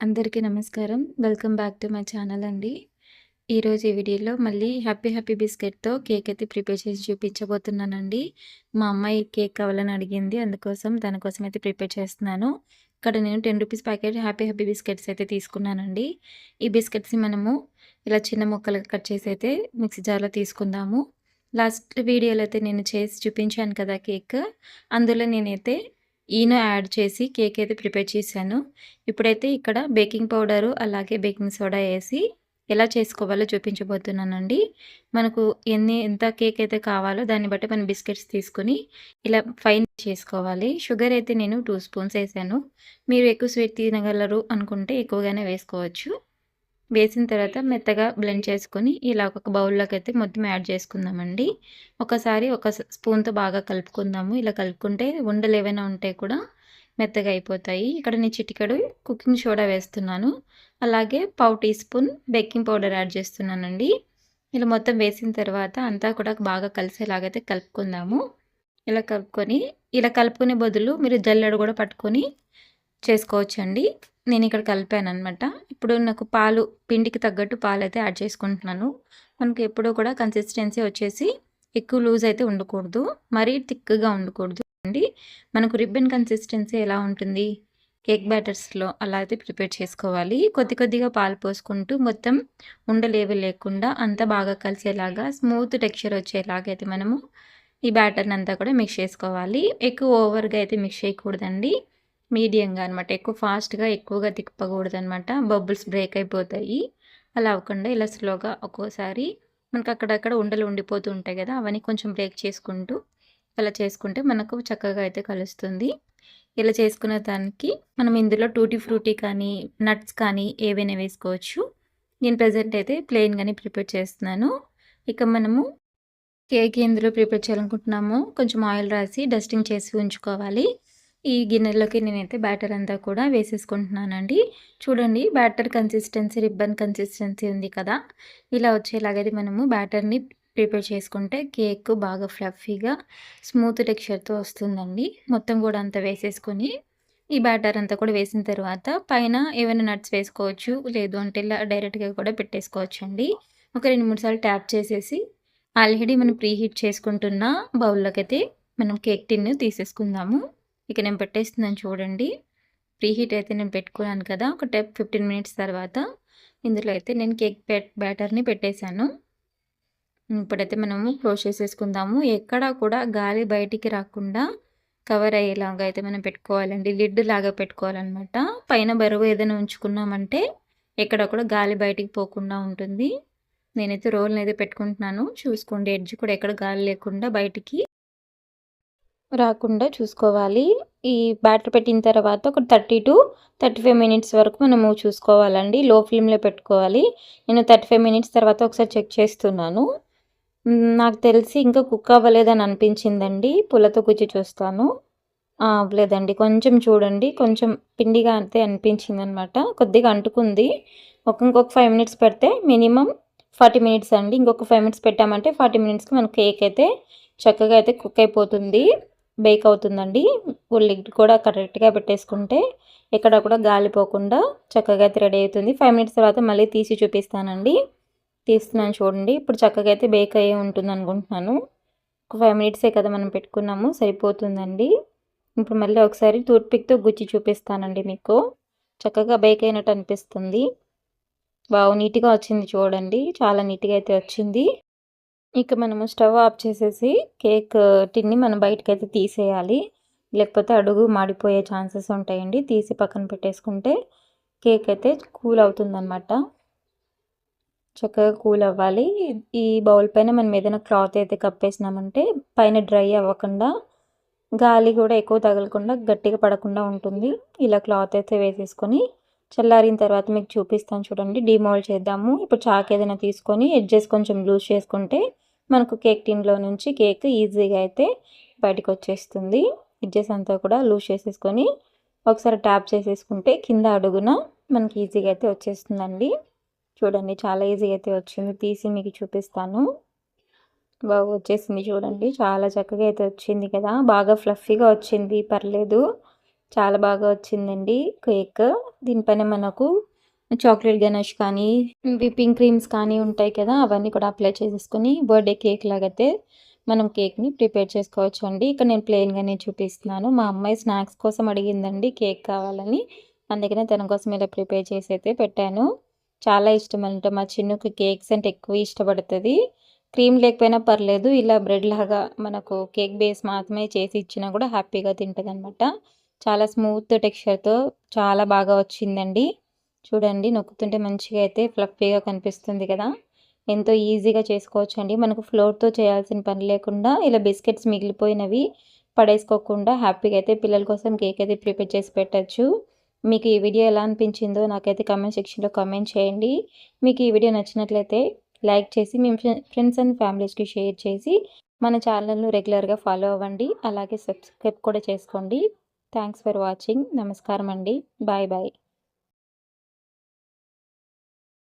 అందరికీ నమస్కారం. Welcome back to my channel అండి. ఈరోజు ఈ వీడియోలో మళ్ళీ హ్యాపీ బిస్కెట్‌తో కేక్ అయితే ప్రిపేర్ చేసి చూపించబోతున్నానండి. మా అమ్మాయి కేక్ కావాలని అడిగింది. అందుకోసం తన కోసం అయితే ప్రిపేర్ చేస్తున్నాను. ఇక్కడ నేను రూ. 10 ప్యాకెట్ హ్యాపీ బిస్కెట్స్ అయితే తీసుకున్నానండి. ఈ బిస్కెట్స్‌ని మనము ఇలా చిన్న ముక్కలుగా కట్ చేసి అయితే మిక్సీ జార్‌లో తీసుకుందాము. లాస్ట్ వీడియోలో అయితే నేను చేసి చూపించాను కదా కేక్. అందులో నేనైతే ఈనో యాడ్ చేసి కేక్ అయితే ప్రిపేర్ చేశాను. ఇప్పుడైతే ఇక్కడ బేకింగ్ పౌడరు అలాగే బేకింగ్ సోడా వేసి ఎలా చేసుకోవాలో చూపించబోతున్నానండి. మనకు ఎంత కేక్ అయితే కావాలో దాన్ని బట్టి మనం బిస్కెట్స్ తీసుకొని ఇలా ఫైన్ చేసుకోవాలి. షుగర్ అయితే నేను 2 స్పూన్స్ వేసాను. మీరు ఎక్కువ స్వీట్ తినగలరు అనుకుంటే ఎక్కువగానే వేసుకోవచ్చు. వేసిన తర్వాత మెత్తగా బ్లెండ్ చేసుకొని ఇలా ఒక బౌల్లోకి అయితే మొత్తం యాడ్ చేసుకుందామండి. ఒకసారి ఒక స్పూన్తో బాగా కలుపుకుందాము. ఇలా కలుపుకుంటే ఉండలు ఏవైనా ఉంటే కూడా మెత్తగా అయిపోతాయి. ఇక్కడ నేను చిటికెడు కుకింగ్ సోడా వేస్తున్నాను. అలాగే పావు teaspoon baking powder add చేస్తున్నానండి. ఇలా మొత్తం వేసిన తర్వాత అంతా కూడా బాగా కలిసేలాగైతే కలుపుకుందాము. ఇలా కలుపుకునే బదులు మీరు జల్లెడ కూడా పట్టుకొని చేసుకోవచ్చండి. నేను ఇక్కడ కలిపాననమాట. ఇప్పుడు నాకు పిండికి తగ్గట్టు పాలైతే యాడ్ చేసుకుంటున్నాను. మనకి ఎప్పుడూ కూడా కన్సిస్టెన్సీ వచ్చేసి ఎక్కువ లూజ్ అయితే ఉండకూడదు, మరీ థిక్‌గా ఉండకూడదు అండి. మనకు రిబ్బన్ కన్సిస్టెన్సీ ఎలా ఉంటుంది కేక్ బ్యాటర్స్‌లో అలా అయితే ప్రిపేర్ చేసుకోవాలి. కొద్దిగా పాలు పోసుకుంటూ మొత్తం ఉండలేవి లేకుండా అంతా బాగా కలిసేలాగా స్మూత్ టెక్స్చర్ వచ్చేలాగా అయితే మనము ఈ బ్యాటర్‌ని అంతా కూడా మిక్స్ చేసుకోవాలి. ఎక్కువ ఓవర్‌గా అయితే మిక్స్ చేయకూడదండి. మీడియంగా అనమాట. ఎక్కువ ఫాస్ట్‌గా ఎక్కువగా తిప్పకూడదనమాట. బబుల్స్ బ్రేక్ అయిపోతాయి. అలా అవ్వకుండా ఇలా స్లోగా ఒక్కోసారి మనకు అక్కడక్కడ ఉండలు ఉండిపోతూ ఉంటాయి కదా! అవన్నీ కొంచెం బ్రేక్ చేసుకుంటూ అలా చేసుకుంటే మనకు చక్కగా అయితే కలుస్తుంది. ఇలా చేసుకున్న దానికి మనం ఇందులో టూటీ ఫ్రూటీ కానీ, నట్స్ కానీ ఏవైనా వేసుకోవచ్చు. నేను ప్రెజెంట్ అయితే ప్లెయిన్‌గానే ప్రిపేర్ చేస్తున్నాను. ఇక మనము కేక్ ఎందులో ప్రిపేర్ చేయాలనుకుంటున్నామో కొంచెం ఆయిల్ రాసి డస్టింగ్ చేసి ఉంచుకోవాలి. ఈ గిన్నెలోకి నేనైతే బ్యాటర్ అంతా కూడా వేసేసుకుంటున్నానండి. చూడండి బ్యాటర్ కన్సిస్టెన్సీ రిబ్బన్ కన్సిస్టెన్సీ ఉంది కదా! ఇలా వచ్చేలాగైతే మనము బ్యాటర్‌ని ప్రిపేర్ చేసుకుంటే కేక్ బాగా ఫ్లఫీగా స్మూత్ టెక్స్చర్‌తో వస్తుందండి. మొత్తం కూడా అంతా వేసేసుకొని ఈ బ్యాటర్ అంతా కూడా వేసిన తర్వాత పైన ఏమైనా నట్స్ వేసుకోవచ్చు. లేదు అంటే ఇలా డైరెక్ట్‌గా కూడా పెట్టేసుకోవచ్చండి. ఒక 2, 3 సార్లు ట్యాప్ చేసేసి ఆల్రెడీ మనం ప్రీహీట్ చేసుకుంటున్న బౌల్‌లోకైతే మనం కేక్ టిన్ను తీసేసుకుందాము. ఇక నేను పెట్టేస్తున్నాను చూడండి. ప్రీహీట్ అయితే నేను పెట్టుకున్నాను కదా! ఒక 15 మినిట్స్ తర్వాత ఇందులో అయితే నేను కేక్ బ్యాటర్‌ని పెట్టేశాను. ఇప్పుడైతే మనము క్లోజ్ చేసేసుకుందాము. ఎక్కడా కూడా గాలి బయటికి రాకుండా కవర్ అయ్యేలాగా అయితే మనం పెట్టుకోవాలండి. లిడ్ లాగా పెట్టుకోవాలన్నమాట. పైన బరువు ఏదైనా ఉంచుకున్నామంటే ఎక్కడ కూడా గాలి బయటికి పోకుండా ఉంటుంది. నేనైతే రోల్‌ని అయితే పెట్టుకుంటున్నాను. చూసుకోండి ఎడ్జ్ కూడా ఎక్కడ గాలి లేకుండా బయటికి రాకుండా చూసుకోవాలి. ఈ బ్యాటర్ పెట్టిన తర్వాత ఒక 30-35 మినిట్స్ వరకు మనము చూసుకోవాలండి. లో ఫ్లేమ్‌లో పెట్టుకోవాలి. నేను 35 మినిట్స్ తర్వాత ఒకసారి చెక్ చేస్తున్నాను. నాకు తెలిసి ఇంకా కుక్ అవ్వలేదని అనిపించిందండి. పుల్లతో గుచ్చి చూస్తాను. అవ్వలేదండి. కొంచెం చూడండి. కొంచెం పిండిగా అయితే అనిపించిందనమాట. కొద్దిగా అంటుకుంది. ఇంకొక 5 మినిట్స్ పెడితే మినిమమ్ 40 మినిట్స్ అండి. ఇంకొక 5 మినిట్స్ పెట్టామంటే 40 మినిట్స్‌కి మన కేక్ అయితే చక్కగా అయితే కుక్ అయిపోతుంది. బేక్ అవుతుందండి. లిడ్ కూడా కరెక్ట్‌గా పెట్టేసుకుంటే ఎక్కడ కూడా గాలిపోకుండా చక్కగా అయితే రెడీ అవుతుంది. 5 మినిట్స్ తర్వాత మళ్ళీ తీసి చూపిస్తానండి. తీస్తున్నాను చూడండి. ఇప్పుడు చక్కగా అయితే బేక్ అయ్యే ఉంటుంది అనుకుంటున్నాను. ఒక 5 మినిట్సే కదా మనం పెట్టుకున్నాము, సరిపోతుందండి. ఇప్పుడు మళ్ళీ ఒకసారి టూత్‌పిక్‌తో గుచ్చి చూపిస్తానండి మీకు. చక్కగా బేక్ అయినట్టు అనిపిస్తుంది. నీట్‌గా వచ్చింది చూడండి. చాలా నీట్‌గా అయితే వచ్చింది. ఇక మనము స్టవ్ ఆఫ్ చేసేసి కేక్ టిన్ని మనం బయటకైతే తీసేయాలి. లేకపోతే అడుగు మాడిపోయే ఛాన్సెస్ ఉంటాయండి. తీసి పక్కన పెట్టేసుకుంటే కేక్ అయితే కూల్ అవుతుందన్నమాట. చక్కగా కూల్ అవ్వాలి. ఈ బౌల్ పైన మనం ఏదైనా క్లాత్ అయితే కప్పేసినామంటే పైన డ్రై అవ్వకుండా, గాలి కూడా ఎక్కువ తగలకుండా గట్టిగా పడకుండా ఉంటుంది. ఇలా క్లాత్ అయితే వేసేసుకొని చల్లారిన తర్వాత మీకు చూపిస్తాను చూడండి. డీమోల్డ్ చేద్దాము. ఇప్పుడు చాక్ ఏదైనా తీసుకొని ఎడ్జెస్ కొంచెం లూజ్ చేసుకుంటే మనకు కేక్ టిన్లో నుంచి కేక్ ఈజీగా అయితే బయటకు వచ్చేస్తుంది. ఎడ్జెస్ అంతా కూడా లూజ్ చేసేసుకొని ఒకసారి ట్యాప్ చేసేసుకుంటే కింద అడుగున మనకి ఈజీగా అయితే వచ్చేస్తుందండి. చూడండి చాలా ఈజీగా అయితే వచ్చింది. తీసి మీకు చూపిస్తాను. వచ్చేసింది చూడండి. చాలా చక్కగా అయితే వచ్చింది కదా! బాగా ఫ్లఫీగా వచ్చింది. పర్లేదు చాలా బాగా వచ్చిందండి కేక్. దీనిపైన మనకు చాక్లెట్ గనాష్ కానీ, విప్పింగ్ క్రీమ్స్ కానీ ఉంటాయి కదా! అవన్నీ కూడా అప్లై చేసేసుకొని బర్త్‌డే కేక్ లాగైతే మనం కేక్‌ని ప్రిపేర్ చేసుకోవచ్చండి. ఇక్కడ నేను ప్లెయిన్‌గానే చూపిస్తున్నాను. మా అమ్మాయి స్నాక్స్ కోసం అడిగిందండి కేక్ కావాలని. అందుకనే తన కోసం ఇలా ప్రిపేర్ చేసి అయితే పెట్టాను. చాలా ఇష్టమంట మా చిన్నుకి కేక్స్ అంటే ఎక్కువ ఇష్టపడుతది. క్రీమ్ లేకపోయినా పర్లేదు. ఇలా బ్రెడ్ లాగా మనకు కేక్ బేస్ మాత్రమే చేసి ఇచ్చినా కూడా హ్యాపీగా తింటదనమాట. చాలా స్మూత్ టెక్స్చర్‌తో చాలా బాగా వచ్చిందండి. చూడండి నొక్కుతుంటే మంచిగా అయితే ఫ్లఫీగా కనిపిస్తుంది కదా! ఎంతో ఈజీగా చేసుకోవచ్చండి. మనకు ఫ్లోర్‌తో చేయాల్సిన పని లేకుండా ఇలా బిస్కెట్స్ మిగిలిపోయినవి పడేసుకోకుండా హ్యాపీగా అయితే పిల్లల కోసం కేక్ అయితే ప్రిపేర్ చేసి పెట్టొచ్చు. మీకు ఈ వీడియో ఎలా అనిపించిందో నాకైతే కామెంట్ సెక్షన్‌లో కామెంట్ చేయండి. మీకు ఈ వీడియో నచ్చినట్లయితే లైక్ చేసి మీ ఫ్రెండ్స్ అండ్ ఫ్యామిలీస్‌కి షేర్ చేసి మన ఛానల్‌ను రెగ్యులర్‌గా ఫాలో అవ్వండి. అలాగే సబ్స్క్రైబ్ కూడా చేసుకోండి. Thanks for watching. నమస్కారం అండి. Bye bye.